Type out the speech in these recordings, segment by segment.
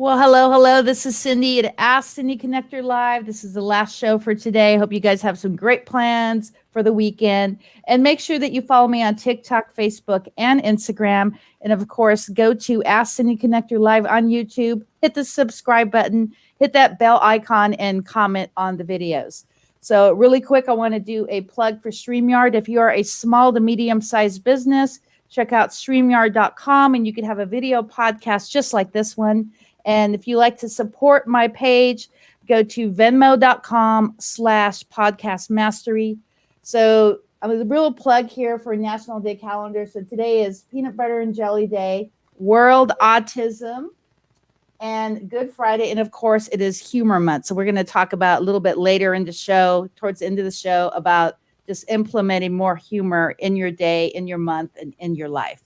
Well, hello, hello. This is Cindy at Ask Cindy Connector Live. This is the last show for today. I hope you guys have some great plans for the weekend. And make sure that you follow me on TikTok, Facebook, and Instagram. And of course, go to Ask Cindy Connector Live on YouTube. Hit the subscribe button, hit that bell icon, and comment on the videos. So, really quick, I want to do a plug for StreamYard. If you are a small to medium sized business, check out StreamYard.com and you can have a video podcast just like this one. And if you like to support my page, go to venmo.com/podcast mastery. So I'm a real plug here for National Day Calendar. So today is Peanut Butter and Jelly Day, World Autism, and Good Friday. And of course, it is Humor Month. So we're going to talk about a little bit later in the show, towards the end of the show, about just implementing more humor in your day, in your month, and in your life.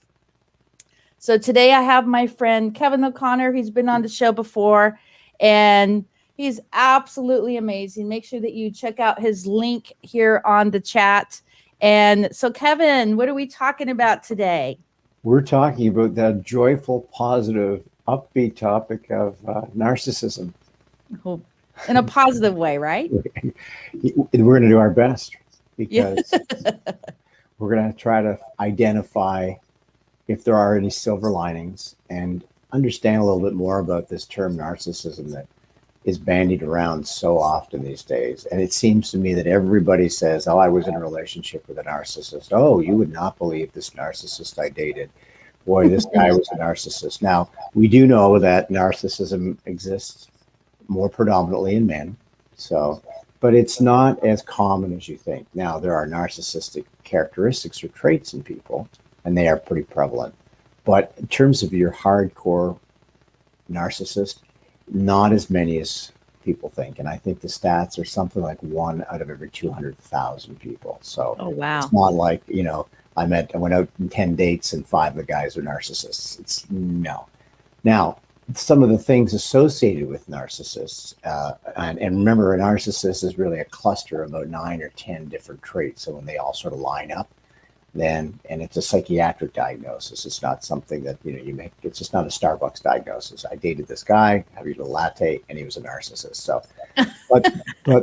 So today I have my friend Kevin O'Connor. He's been on the show before, and he's absolutely amazing. Make sure that you check out his link here on the chat. And so, Kevin, what are we talking about today? We're talking about that joyful, positive, upbeat topic of narcissism. Oh, in a positive way, right? We're going to do our best because we're going to try to identify if there are any silver linings and understand a little bit more about this term narcissism that is bandied around so often these days. And it seems to me that everybody says, oh, I was in a relationship with a narcissist. Oh, you would not believe this narcissist I dated. Boy, this guy was a narcissist. Now, we do know that narcissism exists more predominantly in men. But it's not as common as you think. Now, there are narcissistic characteristics or traits in people, and they are pretty prevalent. But in terms of your hardcore narcissist, not as many as people think. And I think the stats are something like 1 out of every 200,000 people. So Oh, wow. it's not like, I went out on 10 dates and 5 of the guys are narcissists. It's no. Now, some of the things associated with narcissists, and remember, a narcissist is really a cluster of about 9 or 10 different traits. So when they all sort of line up, and it's a psychiatric diagnosis. It's not something that you make. It's just not a Starbucks diagnosis. I dated this guy, have you a latte, and he was a narcissist. So, but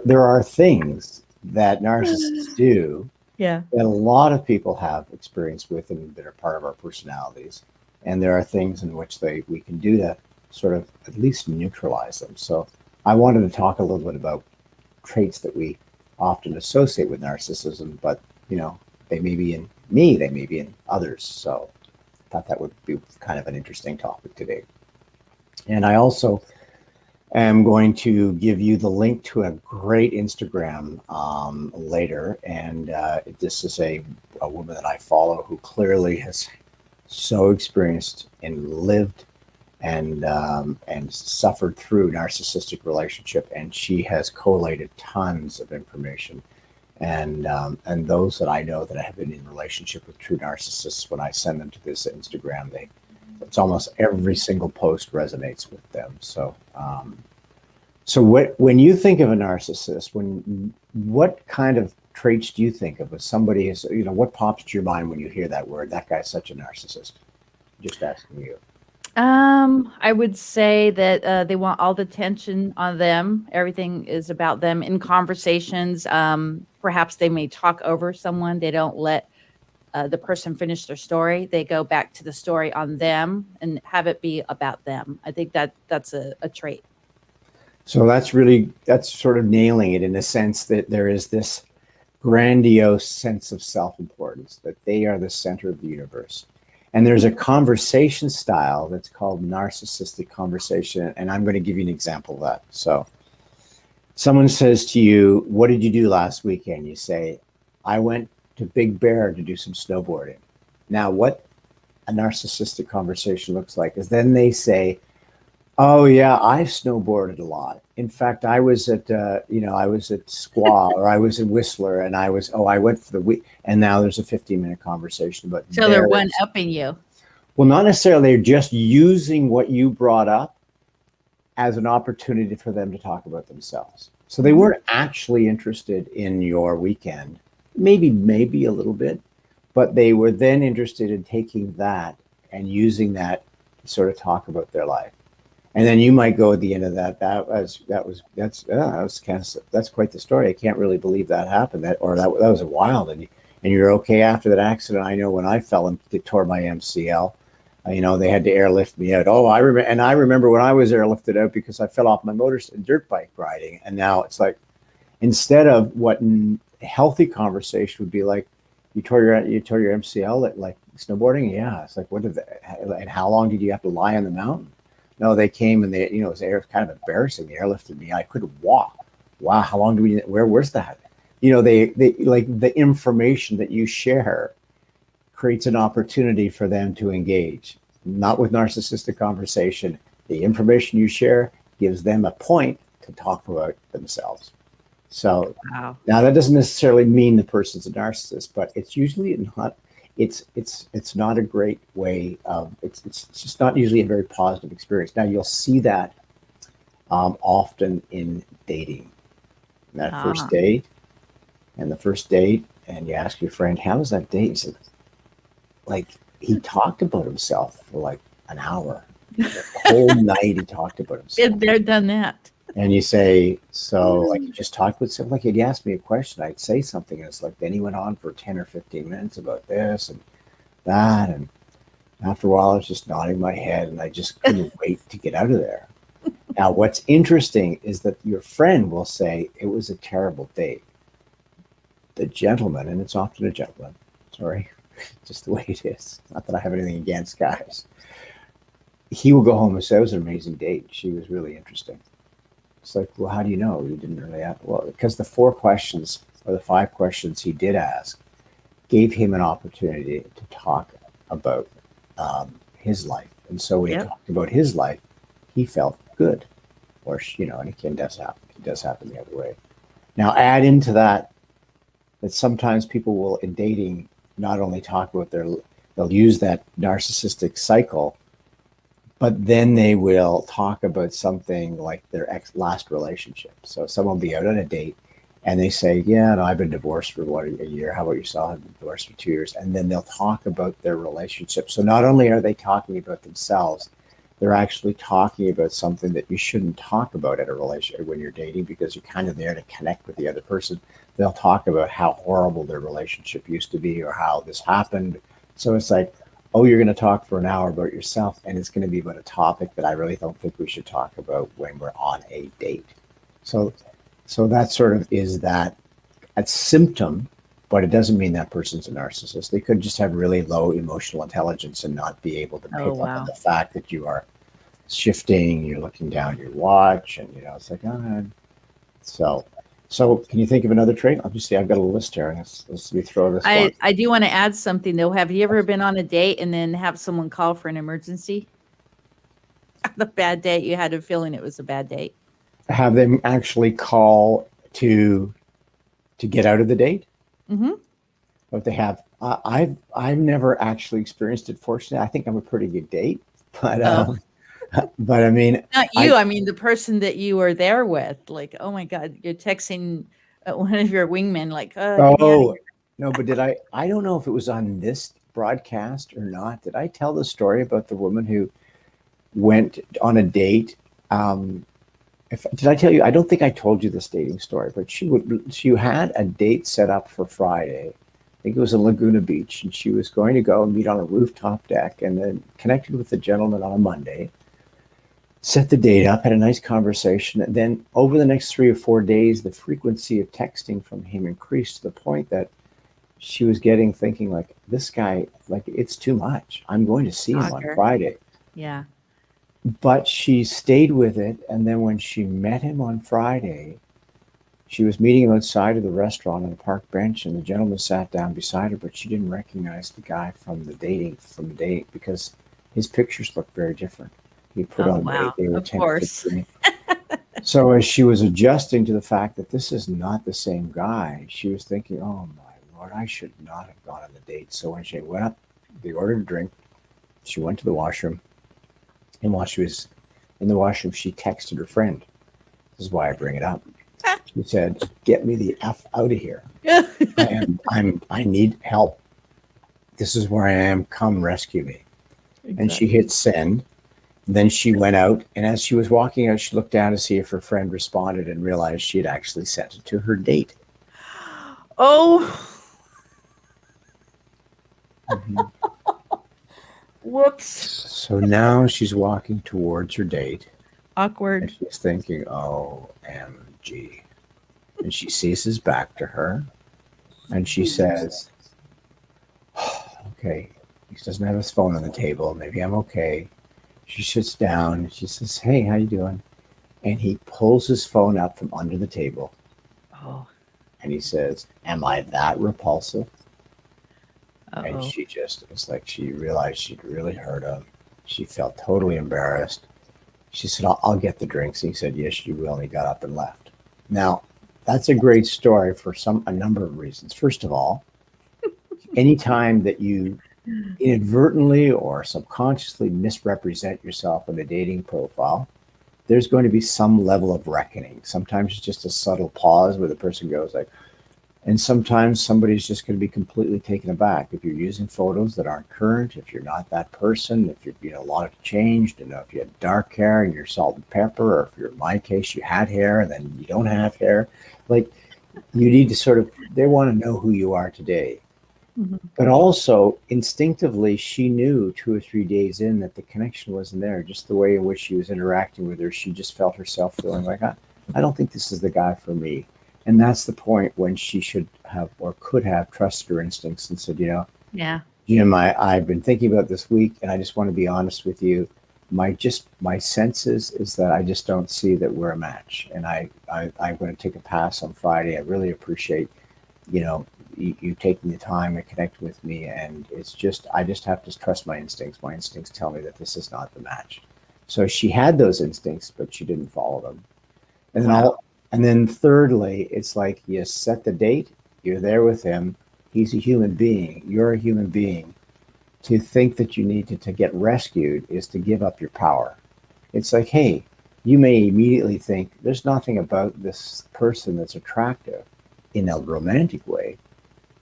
there are things that narcissists do that a lot of people have experience with and that are part of our personalities. And there are things in which we can do to sort of at least neutralize them. So I wanted to talk a little bit about traits that we often associate with narcissism, but they may be in me, they may be in others. So I thought that would be kind of an interesting topic today. And I also am going to give you the link to a great Instagram later. And this is a woman that I follow who clearly has so experienced and lived and suffered through narcissistic relationship. And she has collated tons of information. And those that I know that have been in relationship with true narcissists, when I send them to this Instagram, it's almost every single post resonates with them. So, when you think of a narcissist, what kind of traits do you think of? As somebody is, what pops to your mind when you hear that word? That guy's such a narcissist. Just asking you. I would say that they want all the attention on them. Everything is about them in conversations. Perhaps they may talk over someone. They don't let the person finish their story. They go back to the story on them and have it be about them. I think that's a trait. So that's sort of nailing it in the sense that there is this grandiose sense of self-importance, that they are the center of the universe. And there's a conversation style that's called narcissistic conversation. And I'm going to give you an example of that. So someone says to you, what did you do last weekend? You say, I went to Big Bear to do some snowboarding. Now, what a narcissistic conversation looks like is then they say, oh yeah, I've snowboarded a lot. In fact, I was at Squaw or I was in Whistler and I went for the week. And now there's a 15-minute conversation. But so they're one-upping you. Well, not necessarily. They're just using what you brought up as an opportunity for them to talk about themselves. So they weren't actually interested in your weekend, maybe a little bit, but they were then interested in taking that and using that to sort of talk about their life. And then you might go at the end of that. That's quite the story. I can't really believe that happened. That was wild. And you're okay after that accident. I know when I fell and tore my MCL, they had to airlift me out. Oh, I remember when I was airlifted out because I fell off my dirt bike riding. And now it's like, instead of what a healthy conversation would be like, you tore your MCL at like snowboarding. Yeah, it's like, and how long did you have to lie on the mountain? No, they came and it was kind of embarrassing. They airlifted me. I couldn't walk. Wow, how long where's that? They like the information that you share creates an opportunity for them to engage. Not with narcissistic conversation. The information you share gives them a point to talk about themselves. So Wow. Now that doesn't necessarily mean the person's a narcissist, but it's usually not. It's not a great way of. It's just not usually a very positive experience. Now you'll see that often in dating. That first date, and you ask your friend, "How was that date?" He said, "Like he talked about himself for like an hour, the whole night. He talked about himself." Been there, done that. And you say, so like you just talked with someone, like he'd ask me a question, I'd say something, and it's like, then he went on for 10 or 15 minutes about this and that. And after a while, I was just nodding my head and I just couldn't wait to get out of there. Now, what's interesting is that your friend will say, it was a terrible date. The gentleman, and it's often a gentleman, sorry, just the way it is. Not that I have anything against guys. He will go home and say, it was an amazing date. She was really interesting. It's like, well, how do you know? You didn't really ask. Well, because the 4 questions or the 5 questions he did ask gave him an opportunity to talk about his life. And so when he talked about his life, he felt good. Or, and it does happen. It does happen the other way. Now, add into that sometimes people will, in dating, not only talk about they'll use that narcissistic cycle, but then they will talk about something like their last relationship. So someone will be out on a date and they say, yeah, no, I've been divorced for a year. How about yourself? I've been divorced for 2 years. And then they'll talk about their relationship. So not only are they talking about themselves, they're actually talking about something that you shouldn't talk about at a relationship when you're dating, because you're kind of there to connect with the other person. They'll talk about how horrible their relationship used to be or how this happened. So it's like, oh, you're going to talk for an hour about yourself, and it's going to be about a topic that I really don't think we should talk about when we're on a date. So that sort of is that a symptom, but it doesn't mean that person's a narcissist. They could just have really low emotional intelligence and not be able to pick up on the fact that you are shifting, you're looking down your watch, and it's like, So can you think of another trait? I'll just see. I've got a list here. Let's me throw this. I do want to add something though. Have you ever been on a date and then have someone call for an emergency? The bad date, you had a feeling it was a bad date. Have them actually call to get out of the date? Mm-hmm. But they have. I've never actually experienced it. Fortunately, I think I'm a pretty good date, but but I mean, not you. I mean, the person that you were there with. Like, oh my God, you're texting one of your wingmen. Like, oh no, but did I? I don't know if it was on this broadcast or not. Did I tell the story about the woman who went on a date? Did I tell you? I don't think I told you this dating story, but she had a date set up for Friday. I think it was in Laguna Beach, and she was going to go and meet on a rooftop deck, and then connected with the gentleman on a Monday. Set the date up, had a nice conversation, and then over the next 3 or 4 days, the frequency of texting from him increased to the point that she was thinking like, this guy, like, it's too much. I'm going to see him on Friday. Yeah. But she stayed with it, and then when she met him on Friday, she was meeting him outside of the restaurant on a park bench, and the gentleman sat down beside her, but she didn't recognize the guy from the date because his pictures looked very different. He put on weight. They were of course. So as she was adjusting to the fact that this is not the same guy, she was thinking, oh my Lord, I should not have gone on the date. So when she went up, they ordered a drink. She went to the washroom. And while she was in the washroom, she texted her friend. This is why I bring it up. She said, get me the F out of here. I need help. This is where I am. Come rescue me. Exactly. And she hit send. Then she went out, and as she was walking out, she looked down to see if her friend responded and realized she had actually sent it to her date. Oh, Mhm. whoops. So now she's walking towards her date, and Awkward. she's thinking, OMG. And she sees his back to her, and she says, okay, he doesn't have his phone on the table. Maybe I'm okay. She sits down. She says, hey, how you doing? And he pulls his phone up from under the table, Oh, and he says, am I that repulsive? And uh-oh. she just, it's like she realized she'd really hurt him. She felt totally embarrassed. She said, I'll get the drinks. And he said, yes, you will. And he got up and left. Now, that's a great story for a number of reasons. First of all, anytime that you inadvertently or subconsciously misrepresent yourself in a dating profile, there's going to be some level of reckoning. Sometimes it's just a subtle pause where the person goes like, and sometimes somebody's just going to be completely taken aback. If you're using photos that aren't current, if you're not that person, if you're, a lot have changed, if you had dark hair and you're salt and pepper, or if you're in my case, you had hair and then you don't have hair, like you need to sort of, they want to know who you are today. Mhm. But also instinctively, she knew 2 or 3 days in that the connection wasn't there. Just the way in which she was interacting with her, she just felt herself feeling like, I don't think this is the guy for me. And that's the point when she should have or could have trusted her instincts and said, Yeah. Jim, I've been thinking about this week, and I just want to be honest with you. My sense is that I just don't see that we're a match, and I'm going to take a pass on Friday. I really appreciate you taking the time to connect with me, and I just have to trust my instincts. My instincts tell me that this is not the match. So she had those instincts, but she didn't follow them. And then Wow. and then thirdly, it's like you set the date, you're there with him, he's a human being, you're a human being. To think that you need to get rescued is to give up your power. It's like, hey, you may immediately think there's nothing about this person that's attractive in a romantic way,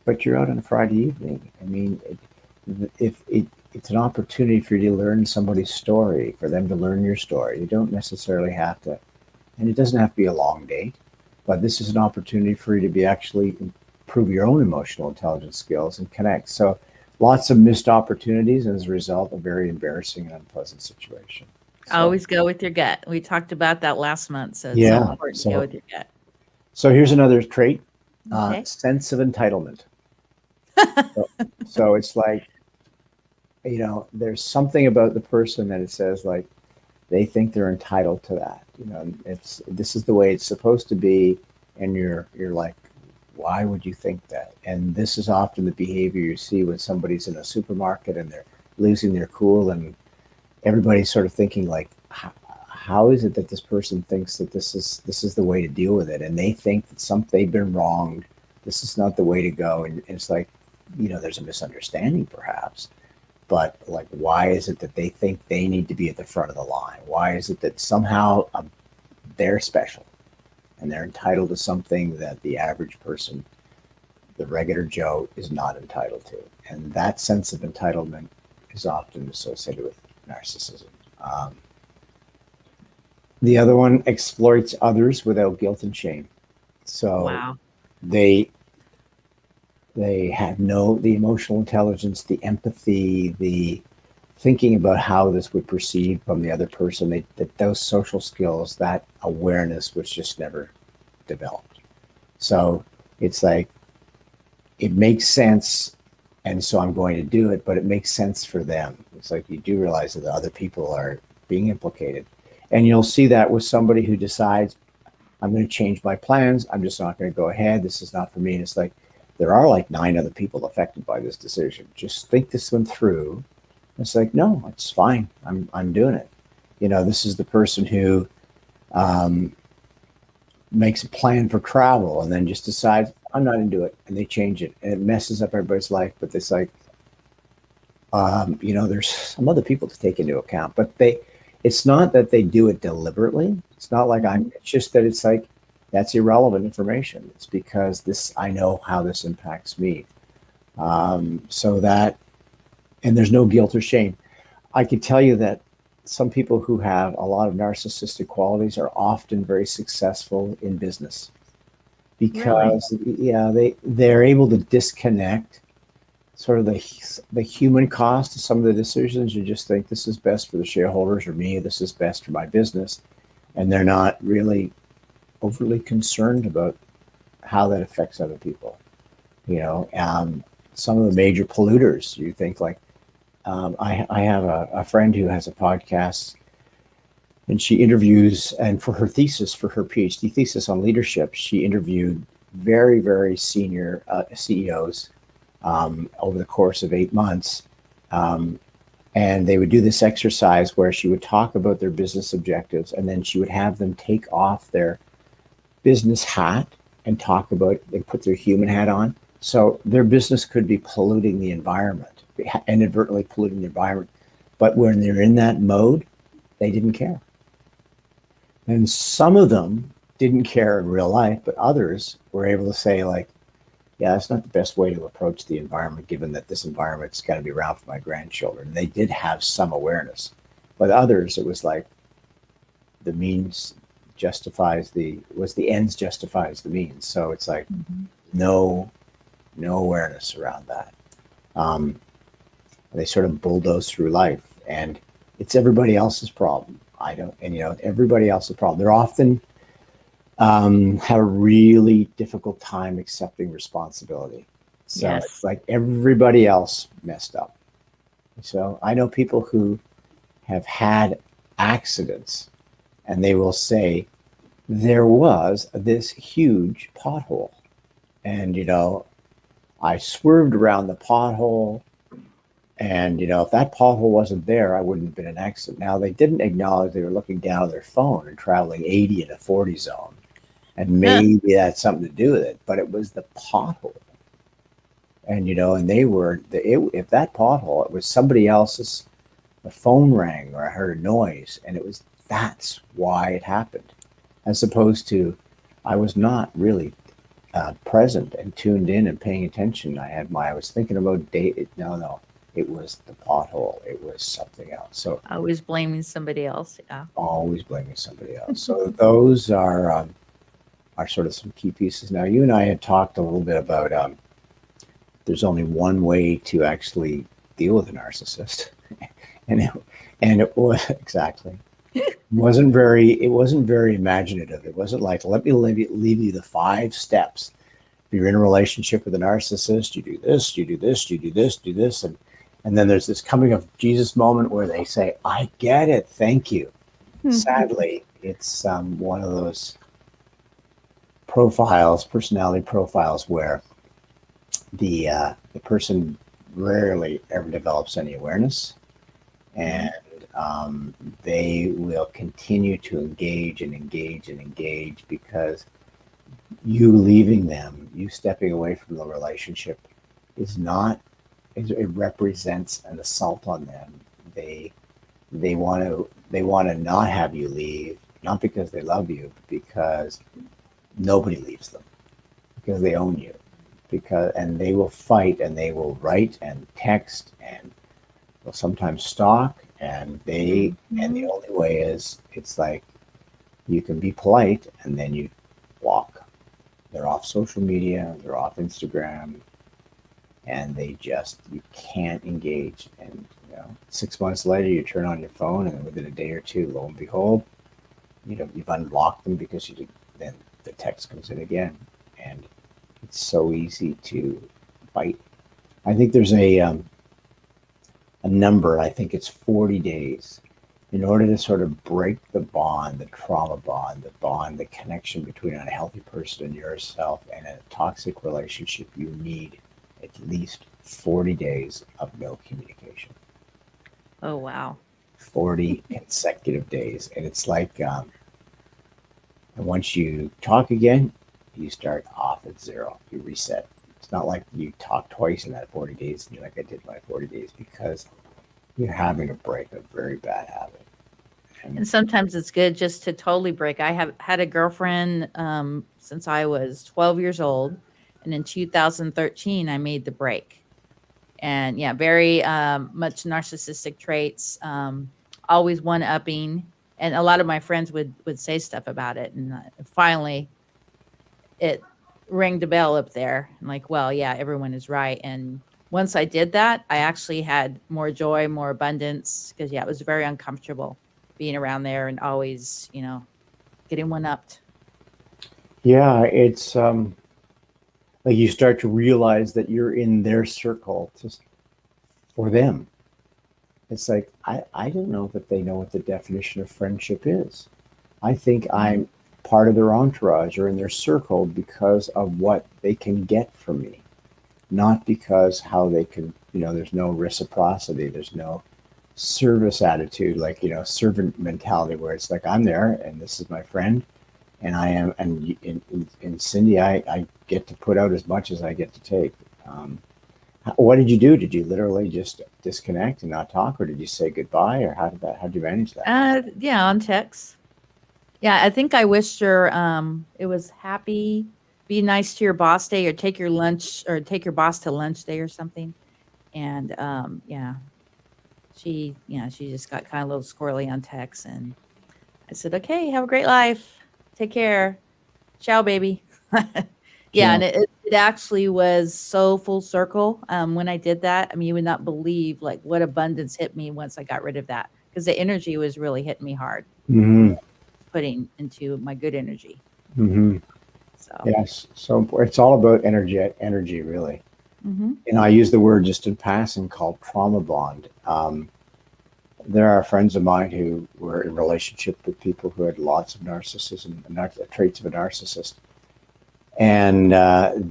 but you're out on a Friday evening. I mean, it's an opportunity for you to learn somebody's story, for them to learn your story. You don't necessarily have to, and it doesn't have to be a long date, but this is an opportunity for you to be actually improve your own emotional intelligence skills and connect. So lots of missed opportunities, and as a result, a very embarrassing and unpleasant situation. So, Always go with your gut. We talked about that last month, so it's so yeah. important to go with your gut. So here's another trait, Okay. sense of entitlement. So it's like, there's something about the person that it says like, they think they're entitled to that. This is the way it's supposed to be, and you're like, why would you think that? And this is often the behavior you see when somebody's in a supermarket and they're losing their cool, and everybody's sort of thinking like, how is it that this person thinks that this is the way to deal with it, and they think that they've been wronged. This is not the way to go, and it's like, there's a misunderstanding perhaps. But like, why is it that they think they need to be at the front of the line? Why is it that somehow they're special and they're entitled to something that the average person, the regular Joe, is not entitled to? And that sense of entitlement is often associated with narcissism. The other one exploits others without guilt and shame. So Wow. they have the emotional intelligence, the empathy, the thinking about how this would perceive from the other person. Those social skills, that awareness was just never developed. So it's like, it makes sense, and so I'm going to do it, but it makes sense for them. It's like, you do realize that the other people are being implicated. And you'll see that with somebody who decides, I'm going to change my plans. I'm just not going to go ahead. This is not for me. And it's like, there are like 9 other people affected by this decision. Just think this one through. It's like, no, it's fine. I'm doing it. This is the person who makes a plan for travel and then just decides, I'm not into it. And they change it. And it messes up everybody's life. But it's like, there's some other people to take into account. But it's not that they do it deliberately. It's not like it's just that it's like, that's irrelevant information. It's because I know how this impacts me. And there's no guilt or shame. I could tell you that some people who have a lot of narcissistic qualities are often very successful in business Really? because yeah, they're able to disconnect sort of the human cost of some of the decisions. You just think this is best for the shareholders or me, this is best for my business, and they're not really overly concerned about how that affects other people. You know, some of the major polluters, you think like, I have a friend who has a podcast and she interviews, and for her thesis, for her PhD thesis on leadership, she interviewed very, very senior CEOs over the course of 8 months. Um, and they would do this exercise where she would talk about their business objectives and then she would have them take off their business hat and talk about and put their human hat on. So their business could be polluting the environment, inadvertently polluting the environment. But when they're in that mode, they didn't care. And some of them didn't care in real life, but others were able to say, like, yeah, that's not the best way to approach the environment, given that this environment's got to be around for my grandchildren. They did have some awareness. But others, it was like the means was the ends justifies the means. So it's like no awareness around that. They sort of bulldoze through life, and it's everybody else's problem. I don't, and everybody else's problem. They're often have a really difficult time accepting responsibility. So Yes. it's like everybody else messed up. So I know people who have had accidents and they will say, there was this huge pothole. And, I swerved around the pothole. And, if that pothole wasn't there, I wouldn't have been in an accident. Now, they didn't acknowledge they were looking down at their phone and traveling 80 in a 40 zone. And maybe that's something to do with it. But it was the pothole. And, and they were, if that pothole, it was somebody else's, the phone rang or I heard a noise. And that's why it happened. As opposed to, I was not really present and tuned in and paying attention. I was thinking about date. No, it was the pothole. It was something else. So Always blaming somebody else. Yeah. always blaming somebody else. So those are sort of some key pieces. Now, you and I had talked a little bit about there's only one way to actually deal with a narcissist, and it was exactly. It wasn't very imaginative. It wasn't like, let me leave you the 5 steps. If you're in a relationship with a narcissist, you do this, you do this, you do this, do this. And then there's this coming of Jesus moment where they say, I get it. Thank you. Sadly, it's one of those personality profiles where the person rarely ever develops any awareness, and they will continue to engage because you leaving them, you stepping away from the relationship it represents an assault on them. They want to not have you leave, not because they love you, but because nobody leaves them, because they own you, and they will fight and they will write and text and they'll sometimes stalk. And the only way is, it's like, you can be polite and then you block. They're off social media, they're off Instagram, and you can't engage. And 6 months later, you turn on your phone, and within a day or two, lo and behold, you've unblocked them because then the text comes in again, and it's so easy to fight. I think there's a number, I think it's 40 days, in order to sort of break the bond, the trauma bond, the connection between a healthy person and yourself and a toxic relationship. You need at least 40 days of no communication. Oh, wow. 40 consecutive days. And it's like, and once you talk again, you start off at 0. You reset. It's not like you talk twice in that 40 days and you're like, I did my 40 days, because you're having to break a very bad habit. And sometimes it's good just to totally break. I have had a girlfriend since I was 12 years old. And in 2013, I made the break. And yeah, very much narcissistic traits. always one-upping. And a lot of my friends would say stuff about it. And finally, it rang the bell up there. I'm like, well, yeah, everyone is right. And once I did that, I actually had more joy, more abundance, because yeah, it was very uncomfortable being around there and always, getting one upped. Yeah, it's like you start to realize that you're in their circle just for them. It's like, I don't know that they know what the definition of friendship is. I think I'm part of their entourage or in their circle because of what they can get from me, not because how they can, there's no reciprocity, there's no service attitude, like, servant mentality where it's like, I'm there and this is my friend and I am, and in Cindy, I get to put out as much as I get to take. What did you do? Did you literally just disconnect and not talk, or did you say goodbye, or how did you manage that? Yeah, on text. Yeah, I think I wished her it was happy, be nice to your boss day, or take your lunch, or take your boss to lunch day or something. And yeah, she just got kind of a little squirrely on text, and I said, okay, have a great life. Take care. Ciao, baby. Yeah, Yeah. and it actually was so full circle when I did that. I mean, you would not believe like what abundance hit me once I got rid of that, because the energy was really hitting me hard, Hmm. putting into my good energy. Hmm. So, Yes. So it's all about energy, really. hmm And I use the word just in passing called trauma bond. There are friends of mine who were in relationship with people who had lots of narcissism, traits of a narcissist, and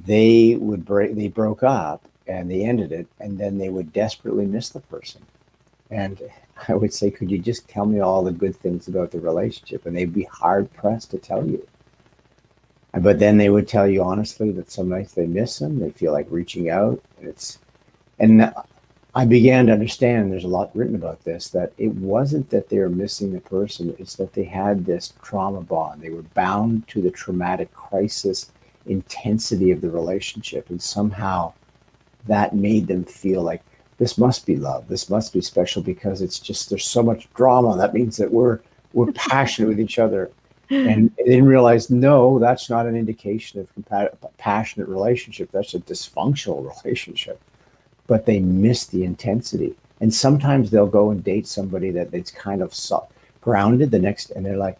they broke up and they ended it, and then they would desperately miss the person. And I would say, could you just tell me all the good things about the relationship? And they'd be hard pressed to tell you. But then they would tell you honestly that some nights they miss them. They feel like reaching out. And I began to understand, there's a lot written about this, that it wasn't that they were missing the person. It's that they had this trauma bond. They were bound to the traumatic crisis intensity of the relationship. And somehow that made them feel like this must be love. This must be special because it's just, there's so much drama. That means that we're passionate with each other. And they didn't realize, no, that's not an indication of passionate relationship. That's a dysfunctional relationship. But they miss the intensity. And sometimes they'll go and date somebody that it's kind of grounded and they're like,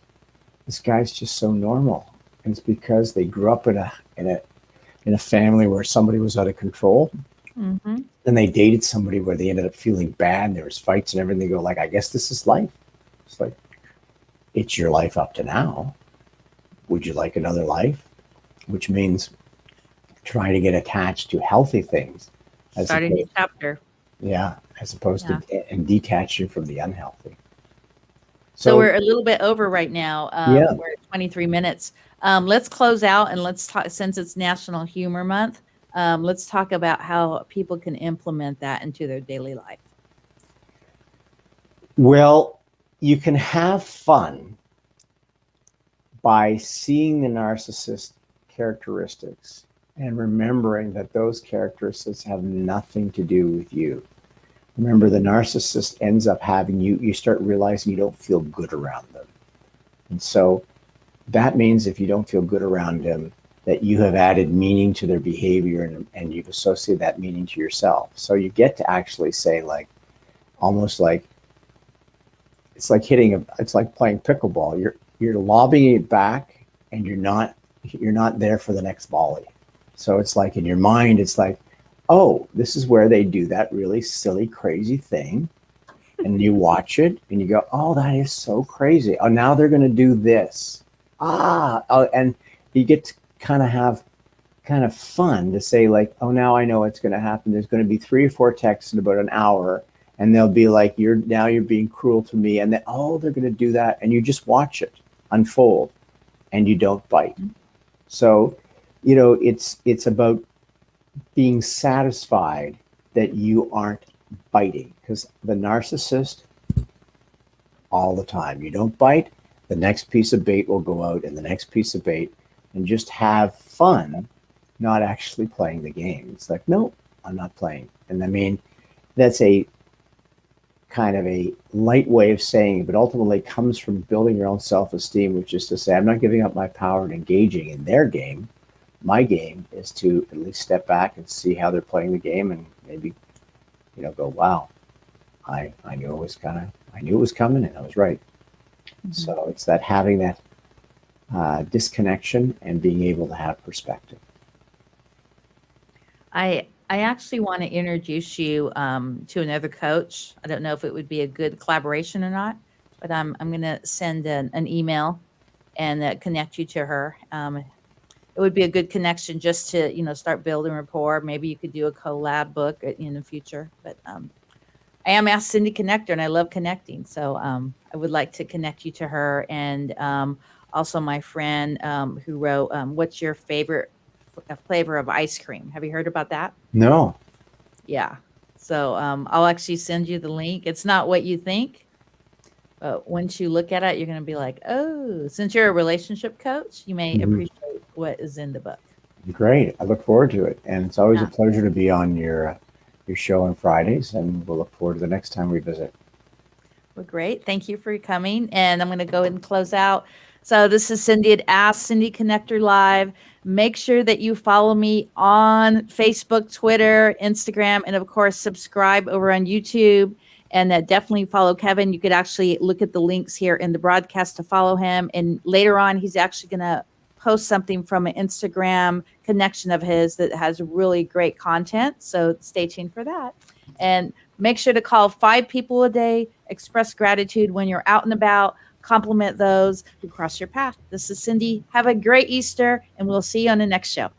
this guy's just so normal. And it's because they grew up in a family where somebody was out of control. hmm Then they dated somebody where they ended up feeling bad. And there was fights and everything. They go like, I guess this is life. It's like, it's your life up to now. Would you like another life? Which means trying to get attached to healthy things. starting a new chapter. Yeah, as opposed Yeah. to and detaching from the unhealthy. So So we're a little bit over right now. yeah, We're at 23 minutes. Let's close out and let's talk, since it's National Humor Month, let's talk about how people can implement that into their daily life. well, you can have fun by seeing the narcissist characteristics and remembering that those characteristics have nothing to do with you. Remember, the narcissist ends up having you start realizing you don't feel good around them. And so that means if you don't feel good around them, that you have added meaning to their behavior and you've associated that meaning to yourself. So you get to actually say, like, almost like, it's like it's like playing pickleball. You're lobbing it back and you're not there for the next volley. So it's like in your mind, it's like, oh, this is where they do that really silly, crazy thing. And you watch it and you go, oh, that is so crazy. Oh, now they're going to do this. And you get to have kind of fun to say, like, oh, now I know what's going to happen. There's going to be 3 or 4 texts in about an hour. And they'll be like, you're being cruel to me. And then, oh, they're going to do that. And you just watch it unfold and you don't bite. So, it's about being satisfied that you aren't biting, because the narcissist, all the time, you don't bite, the next piece of bait will go out and the next piece of bait, and just have fun, not actually playing the game. It's like, no, I'm not playing. And I mean, that's kind of a light way of saying it, but ultimately comes from building your own self-esteem, which is to say, I'm not giving up my power and engaging in their game. My game is to at least step back and see how they're playing the game, and maybe, go, wow, I knew it was I knew it was coming, and I was right. Mm-hmm. So it's that having that disconnection and being able to have perspective. I actually want to introduce you to another coach. I don't know if it would be a good collaboration or not, but I'm going to send an email and connect you to her. It would be a good connection just to, start building rapport. Maybe you could do a collab book in the future. But I am Ask Cindy Connector, and I love connecting. So I would like to connect you to her. And also my friend who wrote, what's your favorite flavor of ice cream? Have you heard about that? No. Yeah. So I'll actually send you the link. It's not what you think. But once you look at it, you're going to be like, oh, since you're a relationship coach, you may appreciate what is in the book. Great. I look forward to it. And it's always a pleasure to be on your show on Fridays. And we'll look forward to the next time we visit. Well, great. Thank you for coming. And I'm going to go ahead and close out. So this is Cindy at Ask Cindy Connector Live. Make sure that you follow me on Facebook, Twitter, Instagram, and of course, subscribe over on YouTube. And definitely follow Kevin. You could actually look at the links here in the broadcast to follow him. And later on, he's actually going to post something from an Instagram connection of his that has really great content. So stay tuned for that. And make sure to call 5 people a day, express gratitude when you're out and about, compliment those who cross your path. This is Cindy. Have a great Easter, and we'll see you on the next show.